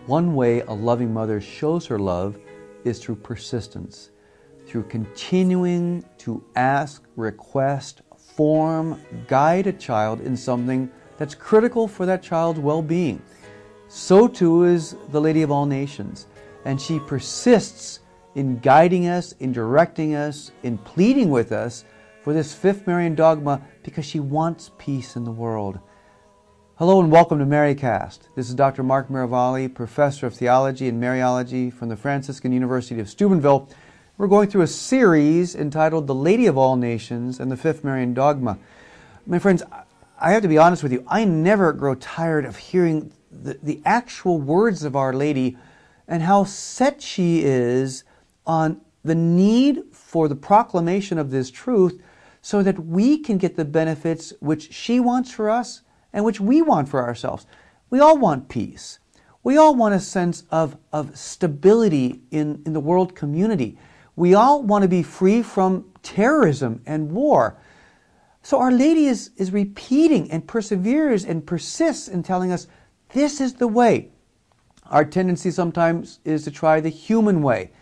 One way a loving mother shows her love is through persistence, through continuing to ask, request, form, guide a child in something that's critical for that child's well-being. So too is the Lady of all Nations, and she persists in guiding us, in directing us, in pleading with us for this fifth Marian Dogma because she wants peace in the world. Hello and welcome to MaryCast. This is Dr. Mark Miravalle, Professor of Theology and Mariology from the Franciscan University of Steubenville. We're going through a series entitled The Lady of All Nations and the Fifth Marian Dogma. My friends, I have to be honest with you, I never grow tired of hearing the actual words of Our Lady and how set she is on the need for the proclamation of this truth so that we can get the benefits which she wants for us and which we want for ourselves. We all want peace. We all want a sense of stability in the world community. We all want to be free from terrorism and war. So Our Lady is repeating and perseveres and persists in telling us this is the way. Our tendency sometimes is to try the human way.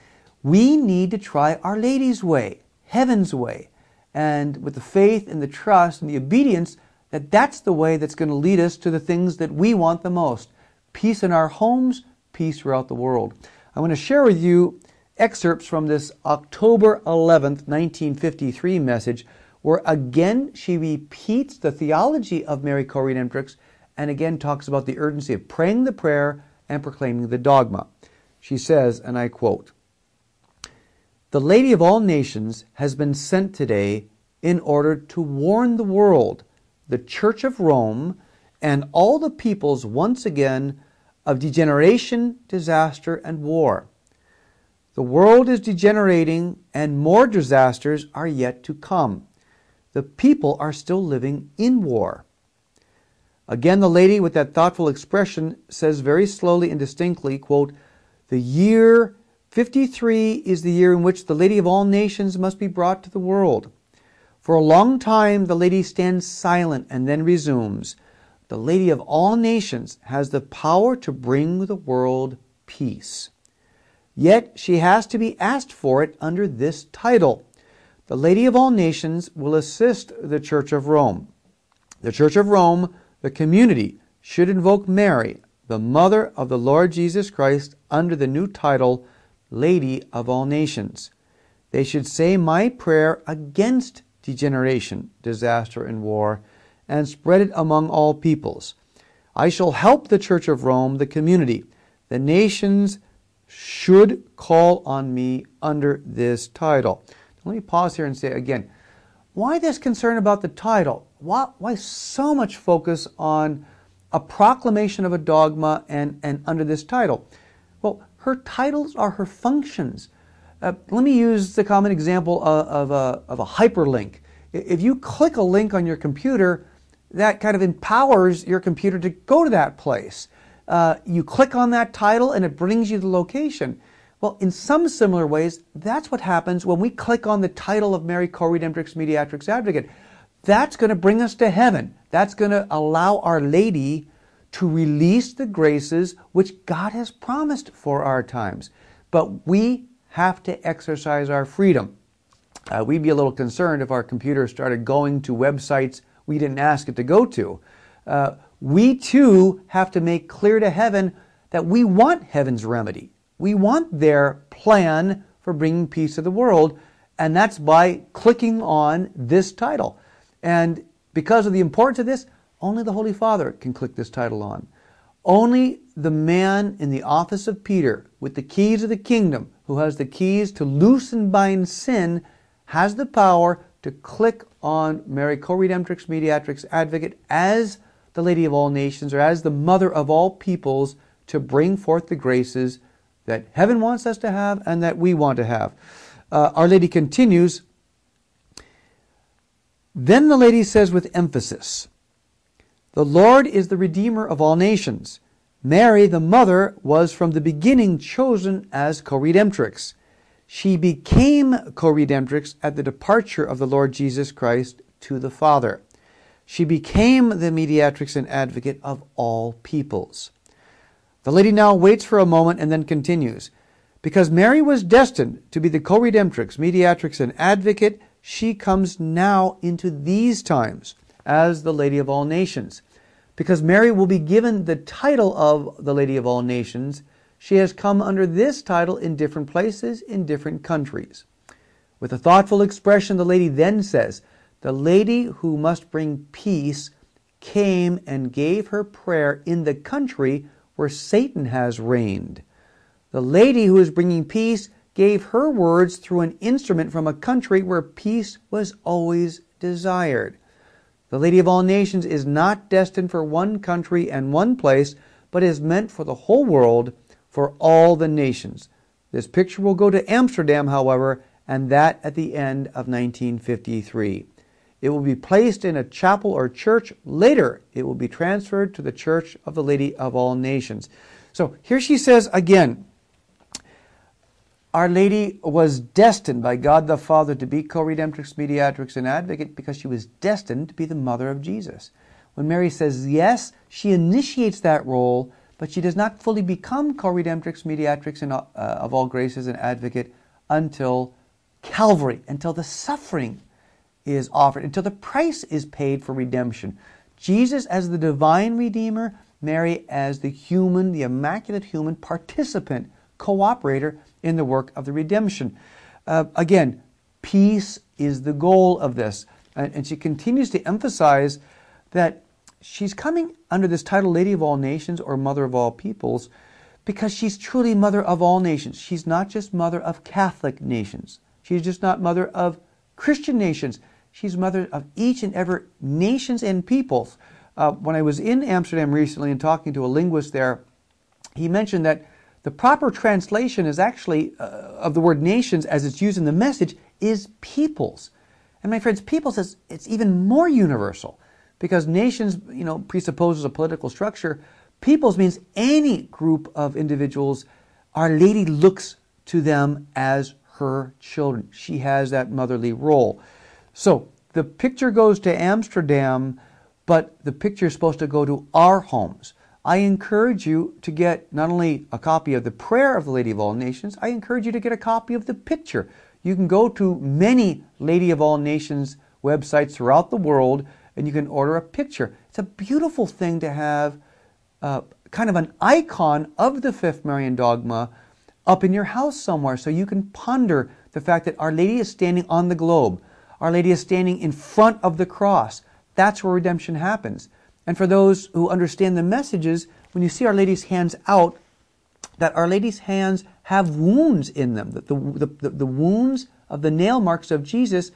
We need to try Our Lady's way, heaven's way, and with the faith and the trust and the obedience that that's the way that's going to lead us to the things that we want the most. Peace in our homes, peace throughout the world. I want to share with you excerpts from this October 11th, 1953 message where again she repeats the theology of Mary Coredemptrix and again talks about the urgency of praying the prayer and proclaiming the dogma. She says, and I quote, "The Lady of all Nations has been sent today in order to warn the world, the Church of Rome, and all the peoples once again of degeneration, disaster, and war. The world is degenerating and more disasters are yet to come. The people are still living in war." Again, the Lady, with that thoughtful expression, says very slowly and distinctly, quote, "The year 53 is the year in which the Lady of all Nations must be brought to the world. For a long time the Lady stands silent and then resumes, 'The Lady of all Nations has the power to bring the world peace. Yet she has to be asked for it under this title. The Lady of all Nations will assist the Church of Rome. The Church of Rome, the community, should invoke Mary, the Mother of the Lord Jesus Christ, under the new title, Lady of all Nations. They should say my prayer against degeneration, disaster, and war, and spread it among all peoples. I shall help the Church of Rome, the community. The nations should call on me under this title." Let me pause here and say again, why this concern about the title? Why so much focus on a proclamation of a dogma and under this title? Well, her titles are her functions. Let me use the common example of a hyperlink. If you click a link on your computer, that kind of empowers your computer to go to that place. You click on that title and it brings you to the location. Well, in some similar ways, that's what happens when we click on the title of Mary Coredemptrix, Mediatrix, Advocate. That's going to bring us to heaven. That's going to allow Our Lady to release the graces which God has promised for our times. But we have to exercise our freedom. We'd be a little concerned if our computer started going to websites we didn't ask it to go to. We too have to make clear to heaven that we want heaven's remedy. We want their plan for bringing peace to the world, and that's by clicking on this title. And because of the importance of this, only the Holy Father can click this title on. Only the man in the office of Peter with the keys of the kingdom, who has the keys to loose and bind sin, has the power to click on Mary Coredemptrix, Mediatrix, Advocate as the Lady of all Nations or as the Mother of all peoples to bring forth the graces that heaven wants us to have and that we want to have. Our Lady continues, "Then the Lady says with emphasis, 'The Lord is the Redeemer of all nations. Mary, the Mother, was from the beginning chosen as Coredemptrix. She became Coredemptrix at the departure of the Lord Jesus Christ to the Father. She became the Mediatrix and Advocate of all peoples. The lady now waits for a moment and then continues. Because Mary was destined to be the Coredemptrix, Mediatrix, and Advocate, she comes now into these times as the Lady of all Nations. Because Mary will be given the title of the Lady of all Nations, she has come under this title in different places, in different countries. With a thoughtful expression, the lady then says, the lady who must bring peace came and gave her prayer in the country where Satan has reigned. The lady who is bringing peace gave her words through an instrument from a country where peace was always desired. The Lady of all Nations is not destined for one country and one place, but is meant for the whole world, for all the nations. This picture will go to Amsterdam, however, and that at the end of 1953. It will be placed in a chapel or church. Later, it will be transferred to the Church of the Lady of all Nations. So here she says again, Our Lady was destined by God the Father to be Co-Redemptrix, Mediatrix, and Advocate because she was destined to be the mother of Jesus. When Mary says yes, she initiates that role, but she does not fully become Co-Redemptrix, Mediatrix, and of all graces and Advocate until Calvary, until the suffering is offered, until the price is paid for redemption. Jesus as the divine Redeemer, Mary as the human, the immaculate human participant, cooperator in the work of the redemption. Again, peace is the goal of this. And she continues to emphasize that she's coming under this title, Lady of all Nations or Mother of all Peoples, because she's truly Mother of all nations. She's not just Mother of Catholic nations. She's just not Mother of Christian nations. She's Mother of each and every nations and peoples. When I was in Amsterdam recently and talking to a linguist there, he mentioned that the proper translation is actually, of the word nations as it's used in the message, is peoples. And my friends, peoples it's even more universal because nations, presupposes a political structure. Peoples means any group of individuals. Our Lady looks to them as her children. She has that motherly role. So the picture goes to Amsterdam, but the picture is supposed to go to our homes. I encourage you to get not only a copy of the prayer of the Lady of all Nations, I encourage you to get a copy of the picture. You can go to many Lady of all Nations websites throughout the world and you can order a picture. It's a beautiful thing to have kind of an icon of the fifth Marian Dogma up in your house somewhere so you can ponder the fact that Our Lady is standing on the globe. Our Lady is standing in front of the cross. That's where redemption happens. And for those who understand the messages, when you see Our Lady's hands out, that Our Lady's hands have wounds in them, the wounds of the nail marks of Jesus,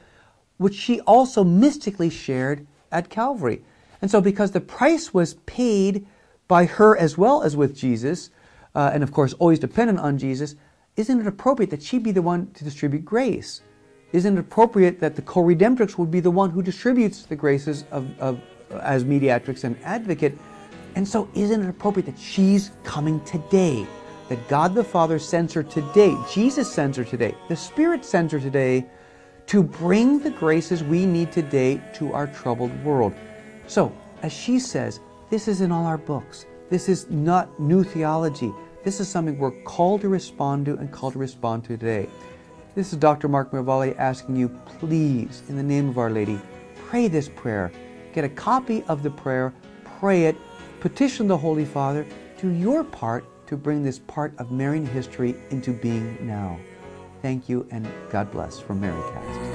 which she also mystically shared at Calvary. And so because the price was paid by her as well as with Jesus, and of course always dependent on Jesus, isn't it appropriate that she be the one to distribute grace? Isn't it appropriate that the Co-Redemptrix would be the one who distributes the graces of as Mediatrix and Advocate? And so isn't it appropriate that she's coming today? That God the Father sends her today, Jesus sends her today, the Spirit sends her today to bring the graces we need today to our troubled world. So, as she says, this is in all our books. This is not new theology. This is something we're called to respond to and called to respond to today. This is Dr. Mark Miravalle asking you, please, in the name of Our Lady, pray this prayer. Get a copy of the prayer, pray it, petition the Holy Father, do your part to bring this part of Marian history into being now. Thank you and God bless from MaryCast.